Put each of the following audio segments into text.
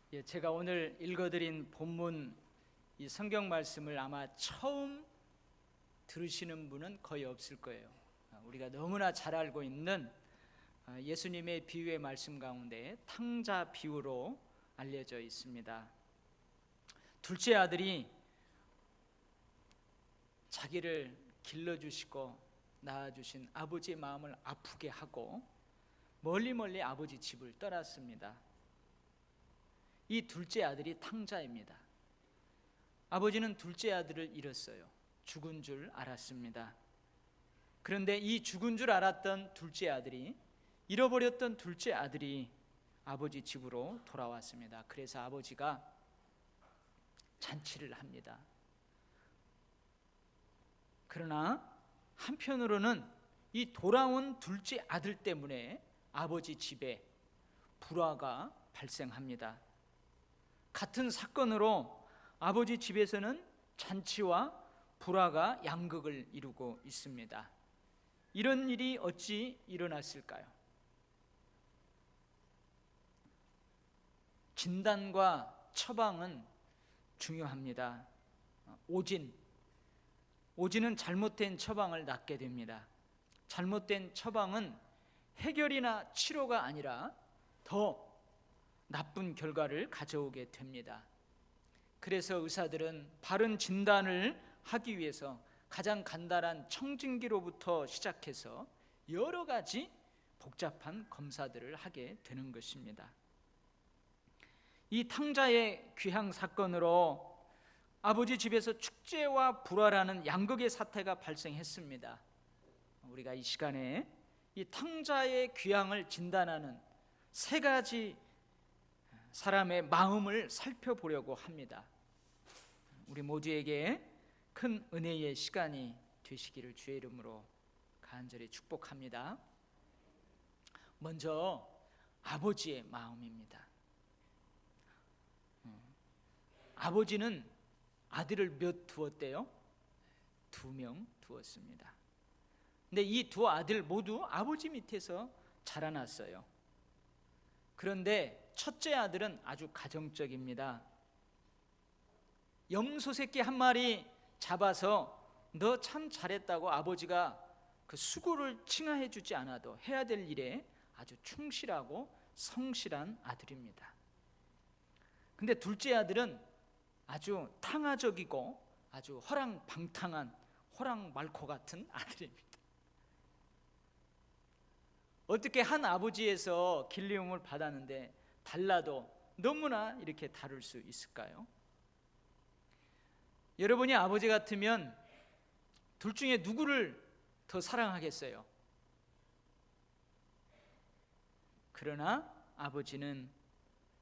제가 오늘 읽어드린 본문 이 성경 말씀을 아마 처음 들으시는 분은 거의 없을 거예요. 우리가 너무나 잘 알고 있는 예수님의 비유의 말씀 가운데 탕자 비유로 알려져 있습니다. 둘째 아들이 자기를 길러주시고 낳아주신 아버지의 마음을 아프게 하고 멀리 아버지 집을 떠났습니다. 이 둘째 아들이 탕자입니다. 아버지는 둘째 아들을 잃었어요. 죽은 줄 알았습니다. 그런데 이 죽은 줄 알았던 둘째 아들이, 잃어버렸던 둘째 아들이 아버지 집으로 돌아왔습니다. 그래서 아버지가 잔치를 합니다. 그러나 한편으로는 이 돌아온 둘째 아들 때문에 아버지 집에 불화가 발생합니다. 같은 사건으로 아버지 집에서는 잔치와 불화가 양극을 이루고 있습니다. 이런 일이 어찌 일어났을까요? 진단과 처방은 중요합니다. 오진은 잘못된 처방을 낳게 됩니다. 잘못된 처방은 해결이나 치료가 아니라 더 나쁜 결과를 가져오게 됩니다. 그래서 의사들은 바른 진단을 하기 위해서 가장 간단한 청진기로부터 시작해서 여러 가지 복잡한 검사들을 하게 되는 것입니다. 이 탕자의 귀향 사건으로 아버지 집에서 축제와 불화라는 양극의 사태가 발생했습니다. 우리가 이 시간에 이 탕자의 귀향을 진단하는 세 가지 사람의 마음을 살펴보려고 합니다. 우리 모두에게 큰 은혜의 시간이 되시기를 주의 이름으로 간절히 축복합니다. 먼저 아버지의 마음입니다. 아버지는 아들을 몇 두었대요? 2명 두었습니다. 근데 이 두 아들 모두 아버지 밑에서 자라났어요. 그런데 첫째 아들은 아주 가정적입니다. 염소 새끼 한 마리 잡아서 너 참 잘했다고 아버지가 그 수고를 칭하해 주지 않아도 해야 될 일에 아주 충실하고 성실한 아들입니다. 근데 둘째 아들은 아주 탕아적이고 아주 호랑방탕한 호랑말코 같은 아들입니다. 어떻게 한 아버지에서 길리움을 받았는데 달라도 너무나 이렇게 다를 수 있을까요? 여러분이 아버지 같으면 둘 중에 누구를 더 사랑하겠어요? 그러나 아버지는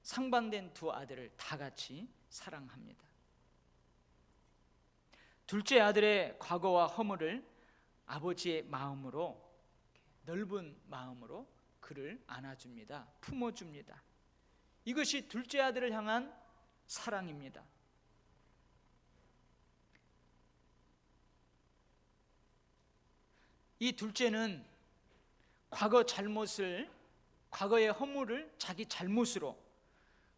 상반된 두 아들을 다 같이 사랑합니다. 둘째 아들의 과거와 허물을 아버지의 마음으로, 넓은 마음으로 그를 안아줍니다. 품어줍니다. 이것이 둘째 아들을 향한 사랑입니다. 이 둘째는 과거의 허물을 자기 잘못으로,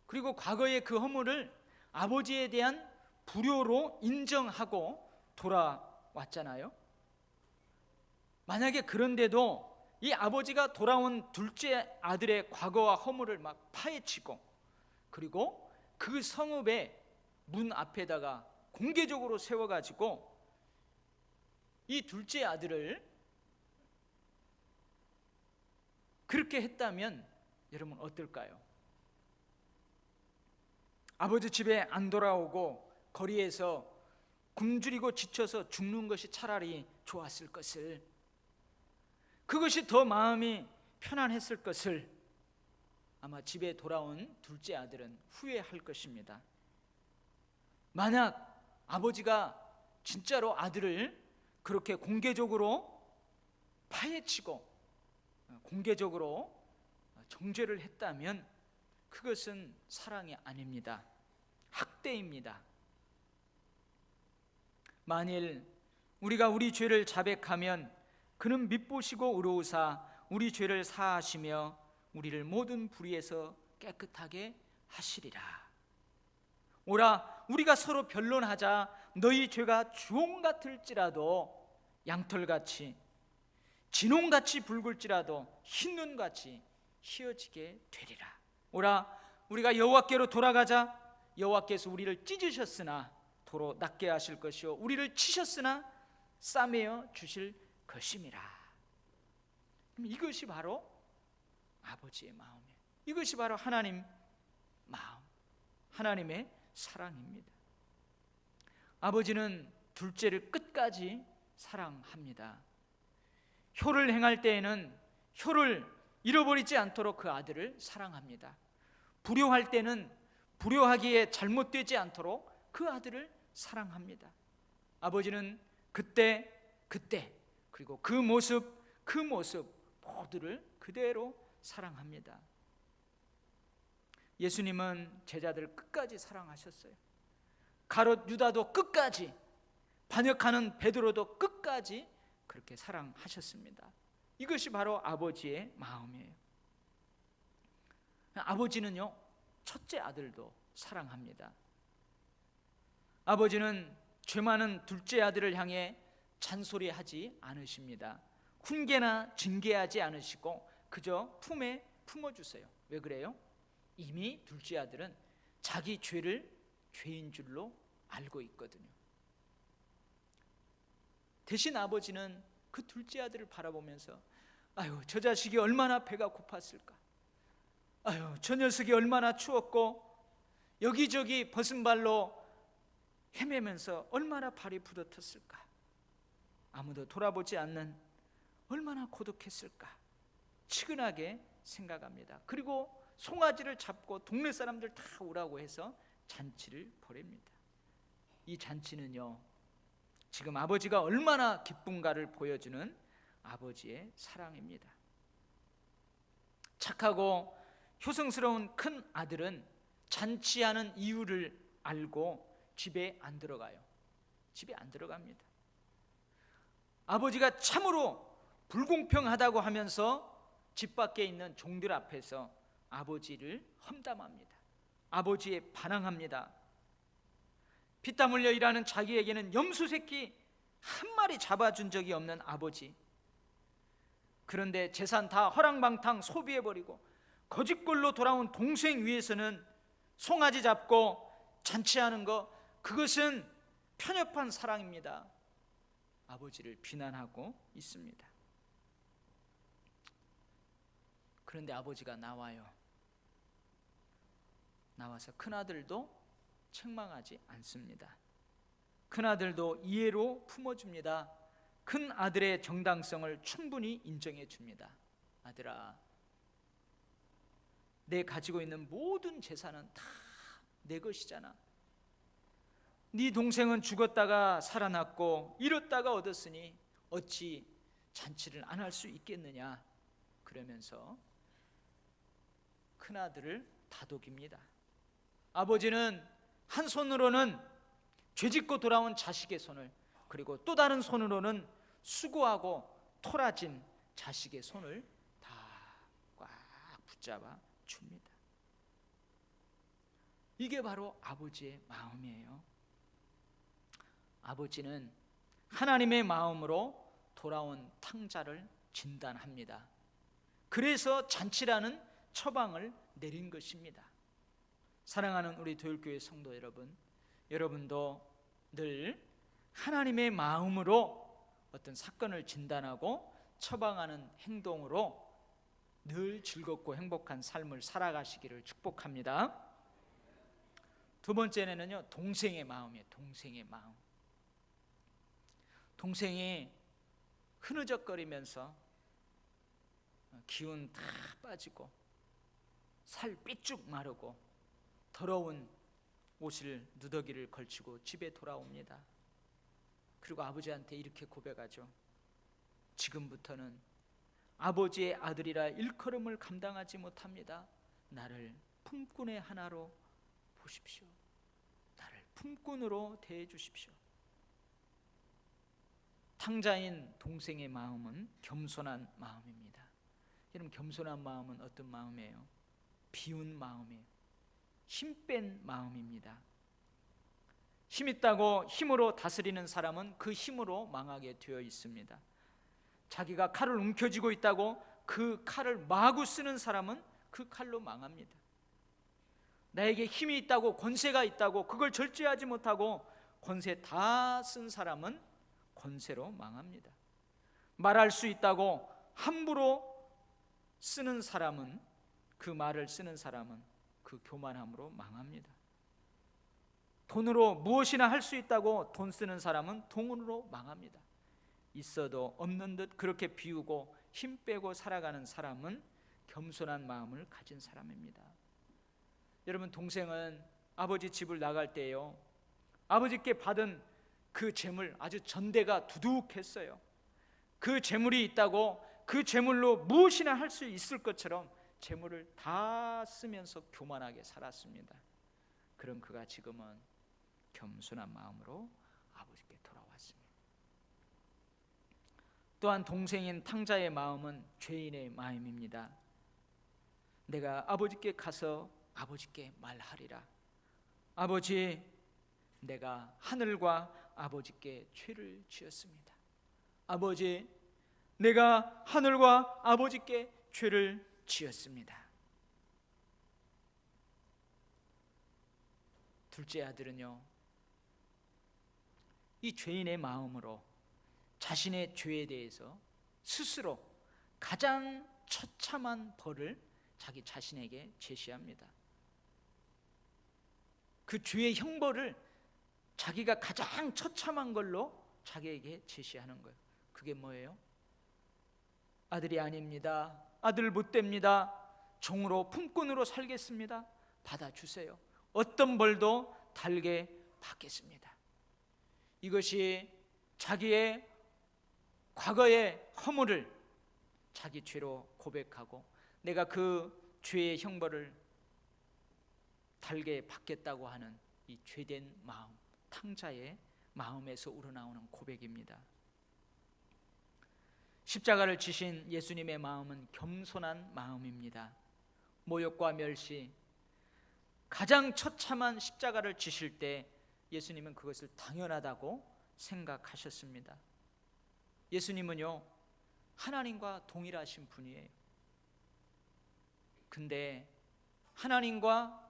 그리고 과거의 그 허물을 아버지에 대한 불효로 인정하고 돌아왔잖아요. 만약에 그런데도 이 아버지가 돌아온 둘째 아들의 과거와 허물을 막 파헤치고, 그리고 그 성읍의 문 앞에다가 공개적으로 세워가지고 이 둘째 아들을 그렇게 했다면 여러분 어떨까요? 아버지 집에 안 돌아오고 거리에서 굶주리고 지쳐서 죽는 것이 차라리 좋았을 것을, 그것이 더 마음이 편안했을 것을 아마 집에 돌아온 둘째 아들은 후회할 것입니다. 만약 아버지가 진짜로 아들을 그렇게 공개적으로 파헤치고 공개적으로 정죄를 했다면 그것은 사랑이 아닙니다. 학대입니다. 만일 우리가 우리 죄를 자백하면 그는 밉보시고 의로우사 우리 죄를 사하시며 우리를 모든 불의에서 깨끗하게 하시리라. 오라, 우리가 서로 변론하자. 너희 죄가 주홍 같을지라도 양털같이, 진홍같이 붉을지라도 흰눈같이 희어지게 되리라. 오라, 우리가 여호와께로 돌아가자. 여호와께서 우리를 찢으셨으나 도로 낫게 하실 것이요 우리를 치셨으나 싸매어 주실 것임이라. 이것이 바로 아버지의 마음이에요. 이것이 바로 하나님 마음, 하나님의 사랑입니다. 아버지는 둘째를 끝까지 사랑합니다. 효를 행할 때에는 효를 잃어버리지 않도록 그 아들을 사랑합니다. 불효할 때는 불효하기에 잘못되지 않도록 그 아들을 사랑합니다. 아버지는 그때 그리고 그 모습 모두를 그대로 사랑합니다. 예수님은 제자들을 끝까지 사랑하셨어요. 가롯 유다도 끝까지, 반역하는 베드로도 끝까지 그렇게 사랑하셨습니다. 이것이 바로 아버지의 마음이에요. 아버지는요, 첫째 아들도 사랑합니다. 아버지는 죄 많은 둘째 아들을 향해 잔소리하지 않으십니다. 훈계나 징계하지 않으시고 그저 품에 품어주세요. 왜 그래요? 이미 둘째 아들은 자기 죄를 죄인 줄로 알고 있거든요. 대신 아버지는 그 둘째 아들을 바라보면서 아유, 저 자식이 얼마나 배가 고팠을까, 아유, 저 녀석이 얼마나 추웠고 여기저기 벗은 발로 헤매면서 얼마나 발이 부덧었을까, 아무도 돌아보지 않는 얼마나 고독했을까 치근하게 생각합니다. 그리고 송아지를 잡고 동네 사람들 다 오라고 해서 잔치를 벌입니다. 이 잔치는요, 지금 아버지가 얼마나 기쁜가를 보여주는 아버지의 사랑입니다. 착하고 효성스러운 큰 아들은 잔치하는 이유를 알고 집에 안 들어가요. 집에 안 들어갑니다. 아버지가 참으로 불공평하다고 하면서 집 밖에 있는 종들 앞에서 아버지를 험담합니다. 아버지에 반항합니다. 피땀 흘려 일하는 자기에게는 염소 새끼 한 마리 잡아준 적이 없는 아버지, 그런데 재산 다 허랑방탕 소비해버리고 거짓골로 돌아온 동생 위해서는 송아지 잡고 잔치하는 거, 그것은 편협한 사랑입니다. 아버지를 비난하고 있습니다. 그런데 아버지가 나와서 큰아들도 책망하지 않습니다. 큰아들도 이해로 품어줍니다. 큰아들의 정당성을 충분히 인정해 줍니다. 아들아, 내 가지고 있는 모든 재산은 다 내 것이잖아. 네 동생은 죽었다가 살아났고 잃었다가 얻었으니 어찌 잔치를 안 할 수 있겠느냐, 그러면서 큰아들을 다독입니다. 아버지는 한 손으로는 죄짓고 돌아온 자식의 손을, 그리고 또 다른 손으로는 수고하고 토라진 자식의 손을 다 꽉 붙잡아 줍니다. 이게 바로 아버지의 마음이에요. 아버지는 하나님의 마음으로 돌아온 탕자를 진단합니다. 그래서 잔치라는 처방을 내린 것입니다. 사랑하는 우리 도율교회 성도 여러분, 여러분도 늘 하나님의 마음으로 어떤 사건을 진단하고 처방하는 행동으로 늘 즐겁고 행복한 삶을 살아가시기를 축복합니다. 두 번째는요, 동생의 마음이에요. 동생의 마음. 동생이 흐느적거리면서 기운 다 빠지고 살 삐쭉 마르고 더러운 옷을 누더기를 걸치고 집에 돌아옵니다. 그리고 아버지한테 이렇게 고백하죠. 지금부터는 아버지의 아들이라 일컬음을 감당하지 못합니다. 나를 품꾼의 하나로 보십시오. 나를 품꾼으로 대해 주십시오. 탕자인 동생의 마음은 겸손한 마음입니다. 여러분, 겸손한 마음은 어떤 마음이에요? 비운 마음이에요. 힘 뺀 마음입니다. 힘 있다고 힘으로 다스리는 사람은 그 힘으로 망하게 되어 있습니다. 자기가 칼을 움켜쥐고 있다고 그 칼을 마구 쓰는 사람은 그 칼로 망합니다. 나에게 힘이 있다고, 권세가 있다고 그걸 절제하지 못하고 권세 다 쓴 사람은 권세로 망합니다. 말할 수 있다고 함부로 쓰는 사람은, 그 말을 쓰는 사람은 그 교만함으로 망합니다. 돈으로 무엇이나 할 수 있다고 돈 쓰는 사람은 돈으로 망합니다. 있어도 없는 듯 그렇게 비우고 힘 빼고 살아가는 사람은 겸손한 마음을 가진 사람입니다. 여러분, 동생은 아버지 집을 나갈 때요, 아버지께 받은 그 재물 아주 전대가 두둑했어요. 그 재물이 있다고 그 재물로 무엇이나 할 수 있을 것처럼 재물을 다 쓰면서 교만하게 살았습니다. 그런 그가 지금은 겸손한 마음으로 아버지께 돌아왔습니다. 또한 동생인 탕자의 마음은 죄인의 마음입니다. 내가 아버지께 가서 아버지께 말하리라. 아버지, 내가 하늘과 아버지께 죄를 지었습니다. 아버지, 내가 하늘과 아버지께 죄를 지었습니다. 둘째 아들은요, 이 죄인의 마음으로 자신의 죄에 대해서 스스로 가장 처참한 벌을 자기 자신에게 제시합니다. 그 죄의 형벌을 자기가 가장 처참한 걸로 자기에게 제시하는 거예요. 그게 뭐예요? 아들이 아닙니다. 아들 못 됩니다. 종으로 품꾼으로 살겠습니다. 받아주세요. 어떤 벌도 달게 받겠습니다. 이것이 자기의 과거의 허물을 자기 죄로 고백하고 내가 그 죄의 형벌을 달게 받겠다고 하는 이 죄된 마음, 탕자의 마음에서 우러나오는 고백입니다. 십자가를 지신 예수님의 마음은 겸손한 마음입니다. 모욕과 멸시, 가장 처참한 십자가를 지실 때 예수님은 그것을 당연하다고 생각하셨습니다. 예수님은요, 하나님과 동일하신 분이에요. 근데 하나님과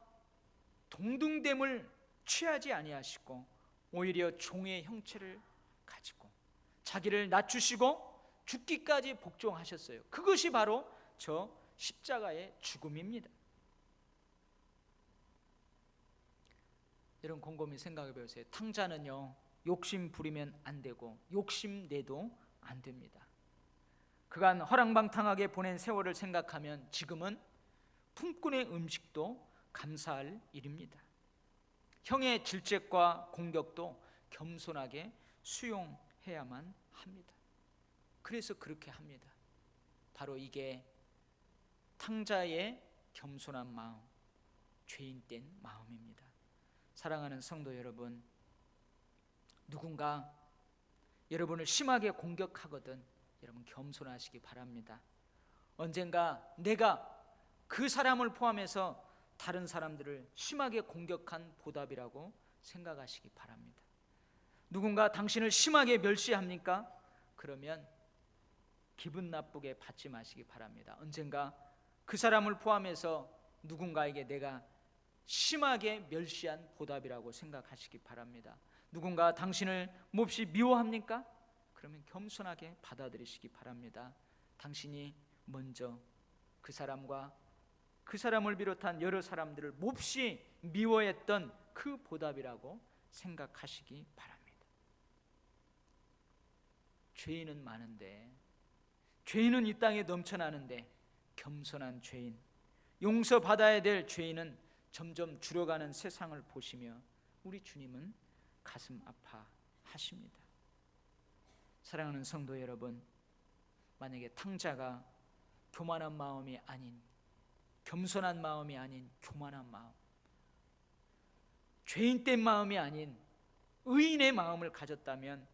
동등됨을 취하지 아니하시고 오히려 종의 형체를 가지고 자기를 낮추시고 죽기까지 복종하셨어요. 그것이 바로 저 십자가의 죽음입니다. 여러분, 곰곰이 생각해 보세요. 탕자는요, 욕심 부리면 안 되고 욕심 내도 안 됩니다. 그간 허랑방탕하게 보낸 세월을 생각하면 지금은 품꾼의 음식도 감사할 일입니다. 형의 질책과 공격도 겸손하게 수용해야만 합니다. 그래서 그렇게 합니다. 바로 이게 탕자의 겸손한 마음, 죄인된 마음입니다. 사랑하는 성도 여러분, 누군가 여러분을 심하게 공격하거든 여러분 겸손하시기 바랍니다. 언젠가 내가 그 사람을 포함해서 다른 사람들을 심하게 공격한 보답이라고 생각하시기 바랍니다. 누군가 당신을 심하게 멸시합니까? 그러면 기분 나쁘게 받지 마시기 바랍니다. 언젠가 그 사람을 포함해서 누군가에게 내가 심하게 멸시한 보답이라고 생각하시기 바랍니다. 누군가 당신을 몹시 미워합니까? 그러면 겸손하게 받아들이시기 바랍니다. 당신이 먼저 그 사람과 그 사람을 비롯한 여러 사람들을 몹시 미워했던 그 보답이라고 생각하시기 바랍니다. 죄인은 많은데, 죄인은 이 땅에 넘쳐나는데 겸손한 죄인, 용서받아야 될 죄인은 점점 줄어가는 세상을 보시며 우리 주님은 가슴 아파하십니다. 사랑하는 성도 여러분, 만약에 탕자가 교만한 마음이 아닌, 겸손한 마음이 아닌 교만한 마음, 죄인된 마음이 아닌 의인의 마음을 가졌다면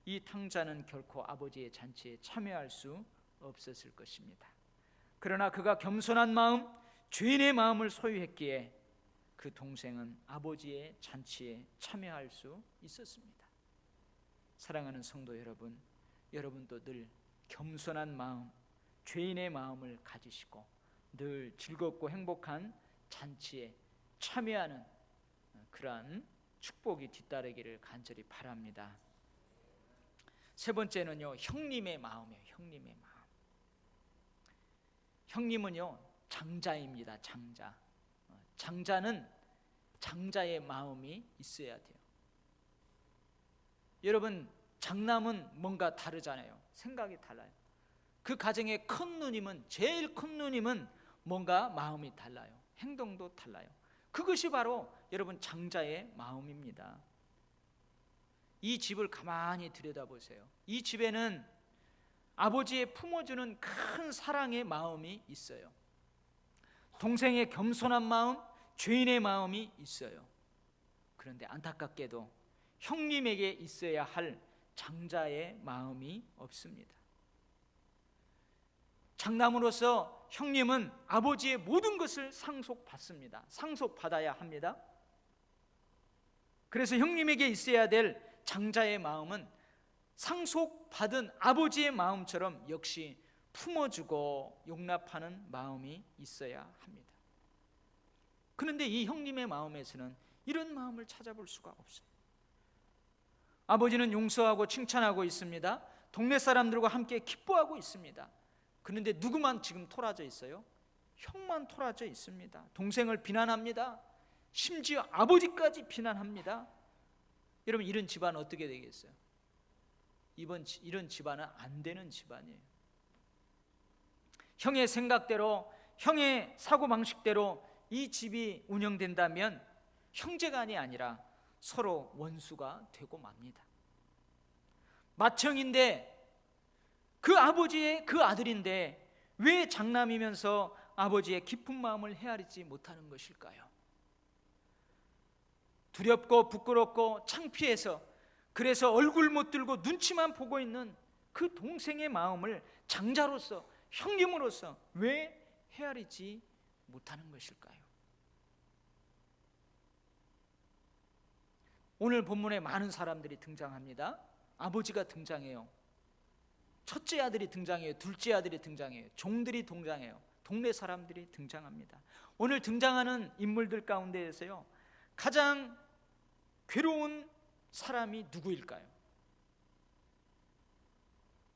이 탕자는 결코 아버지의 잔치에 참여할 수 없었을 것입니다. 그러나 그가 겸손한 마음, 죄인의 마음을 소유했기에 그 동생은 아버지의 잔치에 참여할 수 있었습니다. 사랑하는 성도 여러분, 여러분도 늘 겸손한 마음, 죄인의 마음을 가지시고 늘 즐겁고 행복한 잔치에 참여하는 그러한 축복이 뒤따르기를 간절히 바랍니다. 세 번째는요, 형님의 마음이에요. 형님의 마음. 형님은요, 장자입니다. 장자. 장자는 장자의 마음이 있어야 돼요. 여러분, 장남은 뭔가 다르잖아요. 생각이 달라요. 그 가정의 큰 누님은, 제일 큰 누님은 뭔가 마음이 달라요. 행동도 달라요. 그것이 바로 여러분 장자의 마음입니다. 이 집을 가만히 들여다보세요. 이 집에는 아버지의 품어주는 큰 사랑의 마음이 있어요. 동생의 겸손한 마음, 죄인의 마음이 있어요. 그런데 안타깝게도 형님에게 있어야 할 장자의 마음이 없습니다. 장남으로서 형님은 아버지의 모든 것을 상속받습니다. 상속받아야 합니다. 그래서 형님에게 있어야 될 장자의 마음은 상속받은 아버지의 마음처럼 역시 품어주고 용납하는 마음이 있어야 합니다. 그런데 이 형님의 마음에서는 이런 마음을 찾아볼 수가 없어요. 아버지는 용서하고 칭찬하고 있습니다. 동네 사람들과 함께 기뻐하고 있습니다. 그런데 누구만 지금 토라져 있어요? 형만 토라져 있습니다. 동생을 비난합니다. 심지어 아버지까지 비난합니다. 여러분, 이런 집안은 어떻게 되겠어요? 이런 집안은 안 되는 집안이에요. 형의 생각대로, 형의 사고방식대로 이 집이 운영된다면 형제간이 아니라 서로 원수가 되고 맙니다. 맏형인데 그 아버지의 그 아들인데 왜 장남이면서 아버지의 깊은 마음을 헤아리지 못하는 것일까요? 두렵고 부끄럽고 창피해서, 그래서 얼굴 못 들고 눈치만 보고 있는 그 동생의 마음을 장자로서, 형님으로서 왜 헤아리지 못하는 것일까요? 오늘 본문에 많은 사람들이 등장합니다. 아버지가 등장해요. 첫째 아들이 등장해요. 둘째 아들이 등장해요. 종들이 등장해요. 동네 사람들이 등장합니다. 오늘 등장하는 인물들 가운데에서요, 가장 괴로운 사람이 누구일까요?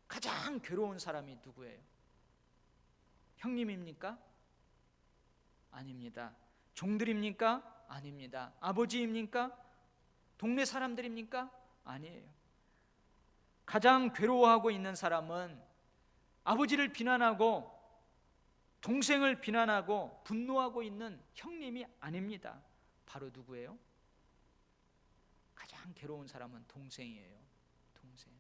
가장 괴로운 사람이 누구예요? 형님입니까? 아닙니다. 종들입니까? 아닙니다. 아버지입니까? 동네 사람들입니까? 아니에요. 가장 괴로워하고 있는 사람은 아버지를 비난하고 동생을 비난하고 분노하고 있는 형님이 아닙니다. 바로 누구예요? 가장 괴로운 사람은 동생이에요. 동생.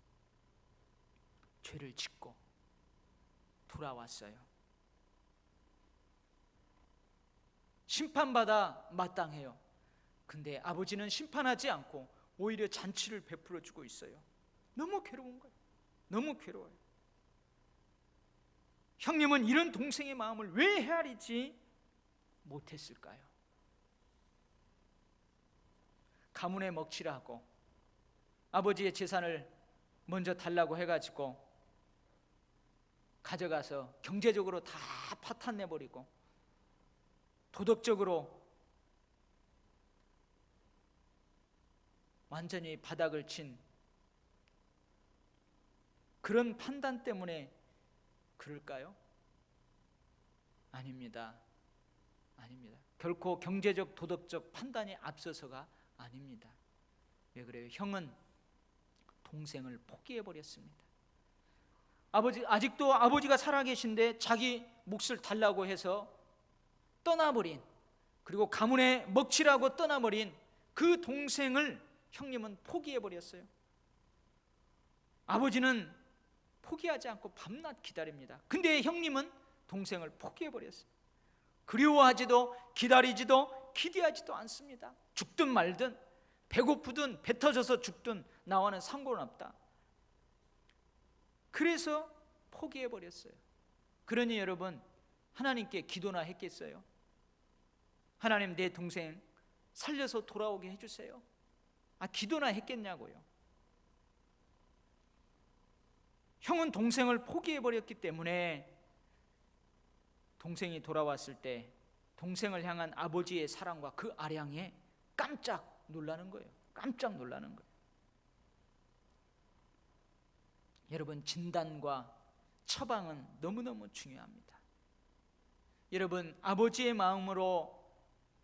죄를 짓고 돌아왔어요. 심판받아 마땅해요. 근데 아버지는 심판하지 않고 오히려 잔치를 베풀어 주고 있어요. 너무 괴로운 거예요. 너무 괴로워요. 형님은 이런 동생의 마음을 왜 헤아리지 못했을까요? 가문에 먹칠을 하고 아버지의 재산을 먼저 달라고 해가지고 가져가서 경제적으로 다 파탄내버리고 도덕적으로 완전히 바닥을 친 그런 판단 때문에 그럴까요? 아닙니다. 아닙니다. 결코 경제적, 도덕적 판단이 앞서서가 아닙니다. 왜 그래요? 형은 동생을 포기해버렸습니다. 아직도 아버지가 살아계신데 자기 몫을 달라고 해서 떠나버린, 그리고 가문에 먹칠하고 떠나버린 그 동생을 형님은 포기해버렸어요. 아버지는 포기하지 않고 밤낮 기다립니다. 근데 형님은 동생을 포기해버렸어요. 그리워하지도 기다리지도 기대하지도 않습니다. 죽든 말든, 배고프든 배 터져서 죽든 나와는 상관은 없다. 그래서 포기해버렸어요. 그러니 여러분, 하나님께 기도나 했겠어요? 하나님, 내 동생 살려서 돌아오게 해주세요. 기도나 했겠냐고요. 형은 동생을 포기해버렸기 때문에 동생이 돌아왔을 때 동생을 향한 아버지의 사랑과 그 아량에 깜짝 놀라는 거예요. 깜짝 놀라는 거예요. 여러분, 진단과 처방은 너무너무 중요합니다. 여러분, 아버지의 마음으로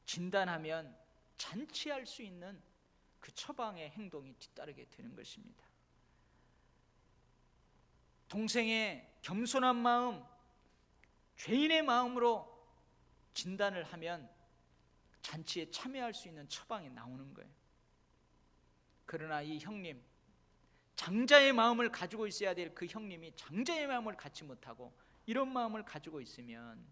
진단하면 잔치할 수 있는 그 처방의 행동이 뒤따르게 되는 것입니다. 동생의 겸손한 마음, 죄인의 마음으로 진단을 하면 잔치에 참여할 수 있는 처방이 나오는 거예요. 그러나 이 형님, 장자의 마음을 가지고 있어야 될 그 형님이 장자의 마음을 갖지 못하고 이런 마음을 가지고 있으면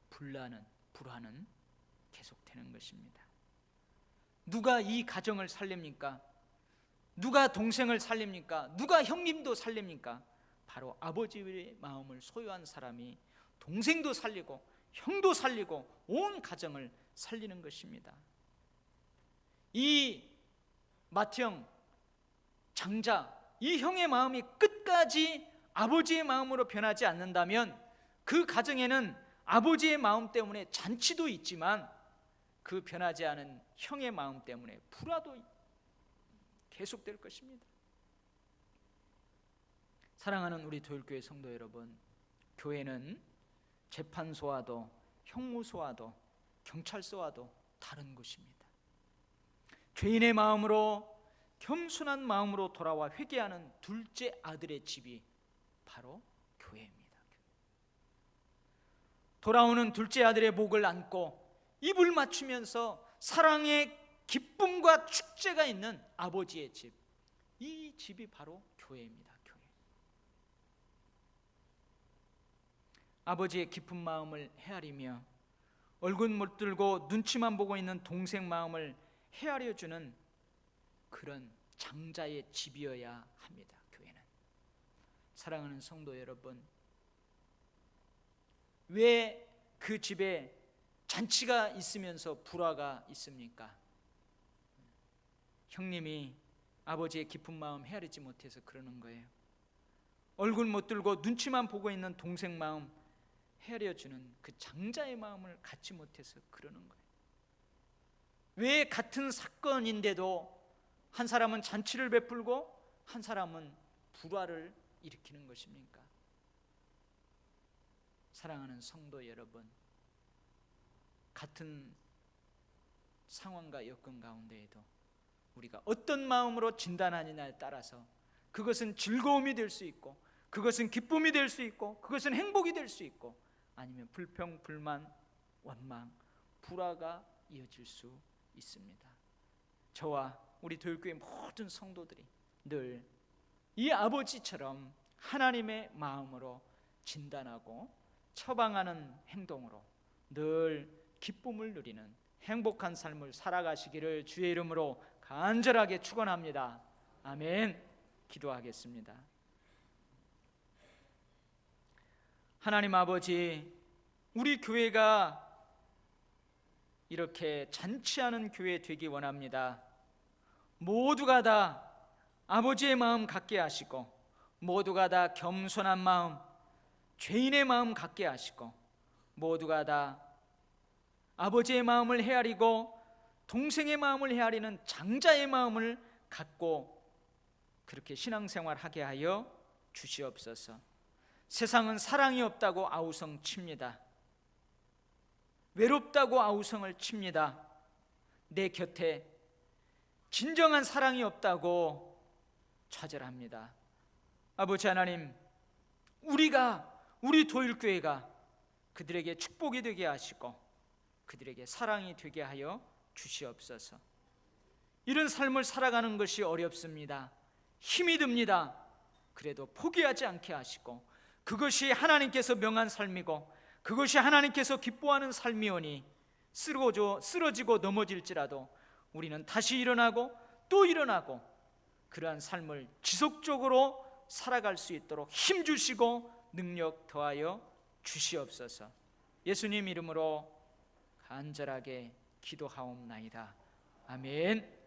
불화는 계속되는 것입니다. 누가 이 가정을 살립니까? 누가 동생을 살립니까? 누가 형님도 살립니까? 바로 아버지의 마음을 소유한 사람이 동생도 살리고 형도 살리고 온 가정을 살리는 것입니다. 이 맏형, 장자, 이 형의 마음이 끝까지 아버지의 마음으로 변하지 않는다면 그 가정에는 아버지의 마음 때문에 잔치도 있지만 그 변하지 않은 형의 마음 때문에 불화도 계속될 것입니다. 사랑하는 우리 도율교회 성도 여러분, 교회는 재판소와도 형무소와도 경찰서와도 다른 곳입니다. 죄인의 마음으로 겸손한 마음으로 돌아와 회개하는 둘째 아들의 집이 바로 교회입니다. 돌아오는 둘째 아들의 목을 안고 입을 맞추면서 사랑의 기쁨과 축제가 있는 아버지의 집, 이 집이 바로 교회입니다. 교회. 아버지의 깊은 마음을 헤아리며 얼굴 못 들고 눈치만 보고 있는 동생 마음을 헤아려주는 그런 장자의 집이어야 합니다. 교회는. 사랑하는 성도 여러분, 왜 그 집에 잔치가 있으면서 불화가 있습니까? 형님이 아버지의 깊은 마음 헤아리지 못해서 그러는 거예요. 얼굴 못 들고 눈치만 보고 있는 동생 마음 헤아려주는 그 장자의 마음을 갖지 못해서 그러는 거예요. 왜 같은 사건인데도 한 사람은 잔치를 베풀고 한 사람은 불화를 일으키는 것입니까? 사랑하는 성도 여러분, 같은 상황과 여건 가운데에도 우리가 어떤 마음으로 진단하느냐에 따라서 그것은 즐거움이 될 수 있고, 그것은 기쁨이 될 수 있고, 그것은 행복이 될 수 있고, 아니면 불평, 불만, 원망, 불화가 이어질 수 있습니다. 저와 우리 도율교회 모든 성도들이 늘 이 아버지처럼 하나님의 마음으로 진단하고 처방하는 행동으로 늘 기쁨을 누리는 행복한 삶을 살아가시기를 주의 이름으로 간절하게 축원합니다. 아멘. 기도하겠습니다. 하나님 아버지, 우리 교회가 이렇게 잔치하는 교회 되기 원합니다. 모두가 다 아버지의 마음 갖게 하시고, 모두가 다 겸손한 마음, 죄인의 마음 갖게 하시고, 모두가 다 아버지의 마음을 헤아리고 동생의 마음을 헤아리는 장자의 마음을 갖고 그렇게 신앙생활하게 하여 주시옵소서. 세상은 사랑이 없다고 아우성 칩니다. 외롭다고 아우성을 칩니다. 내 곁에 진정한 사랑이 없다고 좌절합니다. 아버지 하나님, 우리 도율교회가 그들에게 축복이 되게 하시고 그들에게 사랑이 되게 하여 주시옵소서. 이런 삶을 살아가는 것이 어렵습니다. 힘이 듭니다. 그래도 포기하지 않게 하시고, 그것이 하나님께서 명한 삶이고 그것이 하나님께서 기뻐하는 삶이오니 쓰러지고 넘어질지라도 우리는 다시 일어나고 또 일어나고 그러한 삶을 지속적으로 살아갈 수 있도록 힘주시고 능력 더하여 주시옵소서. 예수님 이름으로 간절하게 기도하옵나이다. 아멘.